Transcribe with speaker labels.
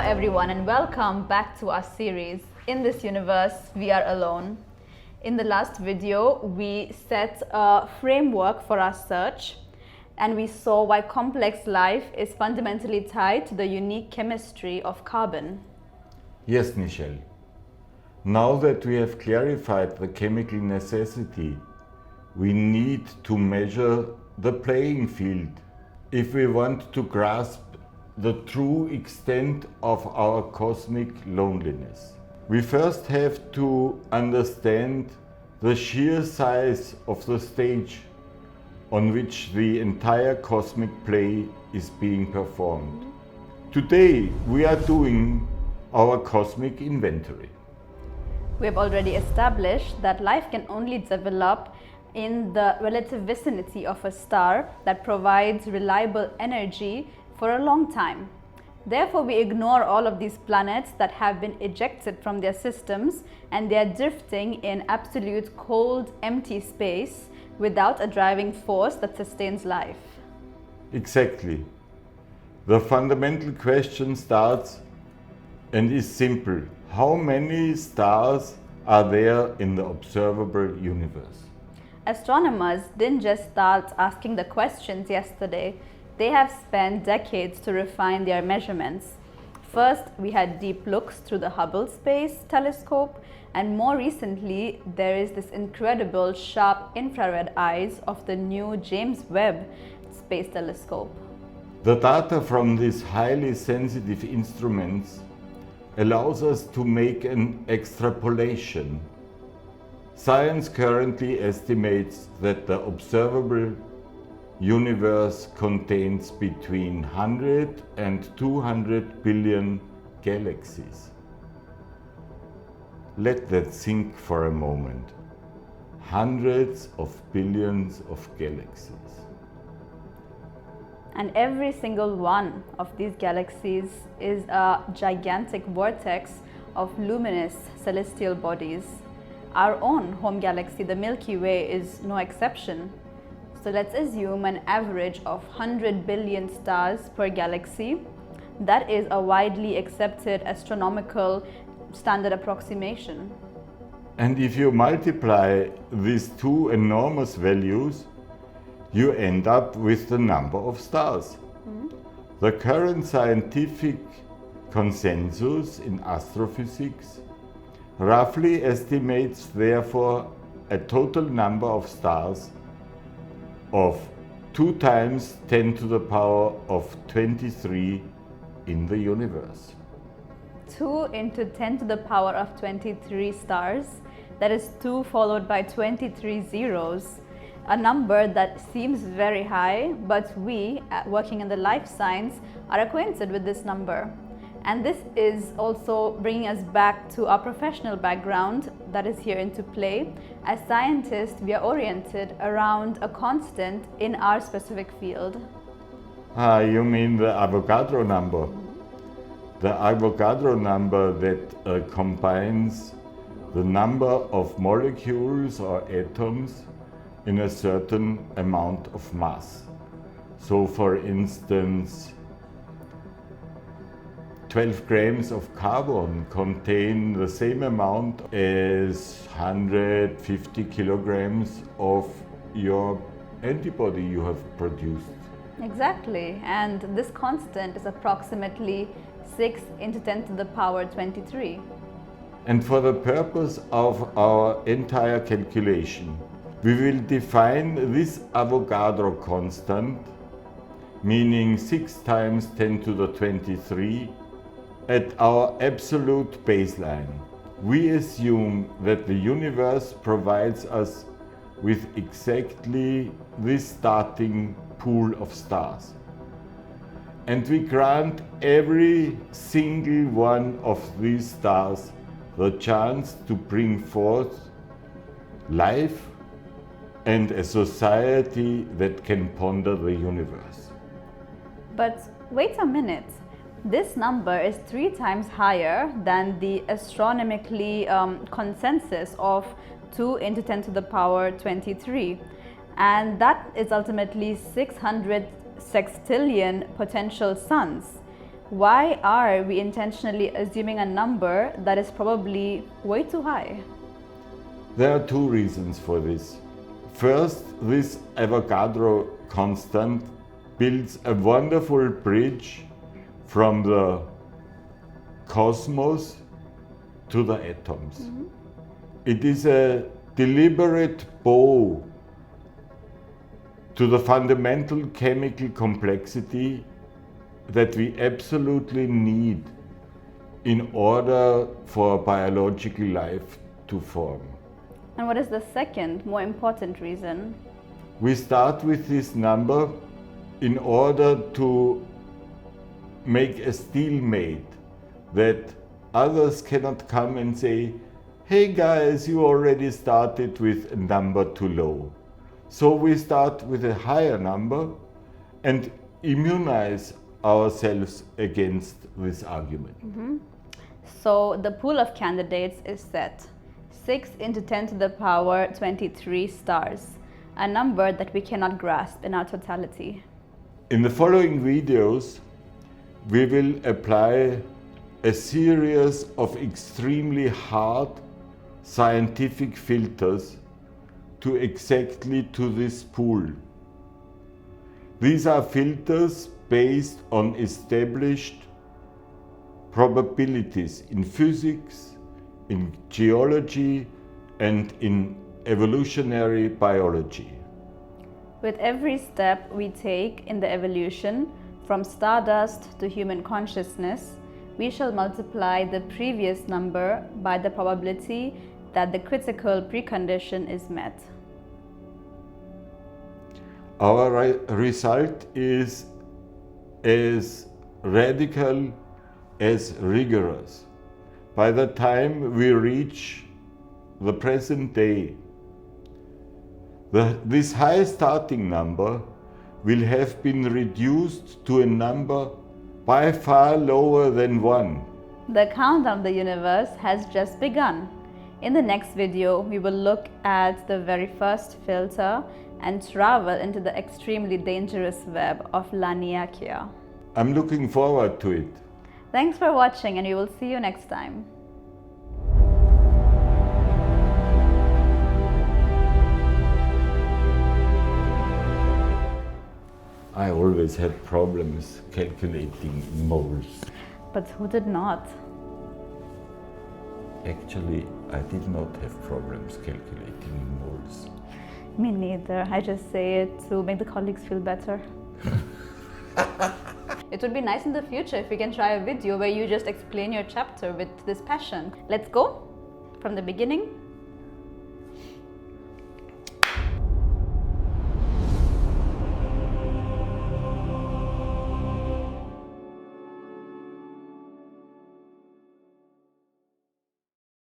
Speaker 1: everyone, and welcome back to our series, In This Universe, We Are Alone. In the last video, we set a framework for our search, and we saw why complex life is fundamentally tied to the unique chemistry of carbon.
Speaker 2: Yes, Nishelle. Now that we have clarified the chemical necessity, we need to measure the playing field if we want to grasp the true extent of our cosmic loneliness. We first have to understand the sheer size of the stage on which the entire cosmic play is being performed. Today we are doing our cosmic inventory.
Speaker 1: We have already established that life can only develop in the relative vicinity of a star that provides reliable energy for a long time. Therefore, we ignore all of these planets that have been ejected from their systems and they are drifting in absolute cold, empty space without a driving force that sustains life.
Speaker 2: Exactly. The fundamental question starts and is simple. How many stars are there in the observable universe?
Speaker 1: Astronomers didn't just start asking the questions yesterday. They have spent decades to refine their measurements. First, we had deep looks through the Hubble Space Telescope, and more recently, there is this incredible sharp infrared eyes of the new James Webb Space Telescope.
Speaker 2: The data from these highly sensitive instruments allows us to make an extrapolation. Science currently estimates that the observable universe contains between 100 and 200 billion galaxies. Let that sink for a moment. Hundreds of billions of galaxies.
Speaker 1: And every single one of these galaxies is a gigantic vortex of luminous celestial bodies. Our own home galaxy, the Milky Way, is no exception. So let's assume an average of 100 billion stars per galaxy. That is a widely accepted astronomical standard approximation.
Speaker 2: And if you multiply these two enormous values, you end up with the number of stars. The current scientific consensus in astrophysics roughly estimates, therefore, a total number of stars of 2 times 10 to the power of 23 in the universe.
Speaker 1: 2 into 10 to the power of 23 stars, that is 2 followed by 23 zeros. A number that seems very high, but we, working in the life science, are acquainted with this number. And this is also bringing us back to our professional background that is here into play. As scientists, we are oriented around a constant in our specific field.
Speaker 2: You mean the Avogadro number? The Avogadro number that combines the number of molecules or atoms in a certain amount of mass. So for instance, 12 grams of carbon contain the same amount as 150 kilograms of your antibody you have produced.
Speaker 1: Exactly, and this constant is approximately 6 into 10 to the power 23.
Speaker 2: And for the purpose of our entire calculation, we will define this Avogadro constant, meaning 6 times 10 to the 23, at our absolute baseline. We assume that the universe provides us with exactly this starting pool of stars. And we grant every single one of these stars the chance to bring forth life and a society that can ponder the universe.
Speaker 1: But wait a minute. This number is 3 times higher than the astronomically consensus of 2 into 10 to the power 23. And that is ultimately 600 sextillion potential suns. Why are we intentionally assuming a number that is probably way too high?
Speaker 2: There are two reasons for this. First, this Avogadro constant builds a wonderful bridge from the cosmos to the atoms. It is a deliberate bow to the fundamental chemical complexity that we absolutely need in order for biological life to form.
Speaker 1: And what is the second, more important reason?
Speaker 2: We start with this number in order to make a stalemate that others cannot come and say, hey guys, you already started with a number too low. So we start with a higher number and immunize ourselves against this argument.
Speaker 1: So the pool of candidates is set. 6 into 10 to the power 23 stars, a number that we cannot grasp in our totality.
Speaker 2: In the following videos, we will apply a series of extremely hard scientific filters to exactly to this pool. These are filters based on established probabilities in physics, in geology, and in evolutionary biology.
Speaker 1: With every step we take in the evolution, from stardust to human consciousness, we shall multiply the previous number by the probability that the critical precondition is met.
Speaker 2: Our result is as radical as rigorous. By the time we reach the present day, this high starting number will have been reduced to a number by far lower than 1.
Speaker 1: The countdown of the universe has just begun. In the next video, we will look at the very first filter and travel into the extremely dangerous web of Laniakea.
Speaker 2: I'm looking forward to it.
Speaker 1: Thanks for watching, and we will see you next time.
Speaker 2: I always had problems calculating moles.
Speaker 1: But who did not?
Speaker 2: Actually, I did not have problems calculating moles.
Speaker 1: Me neither. I just say it to make the colleagues feel better. It would be nice in the future if we can try a video where you just explain your chapter with this passion. Let's go from the beginning.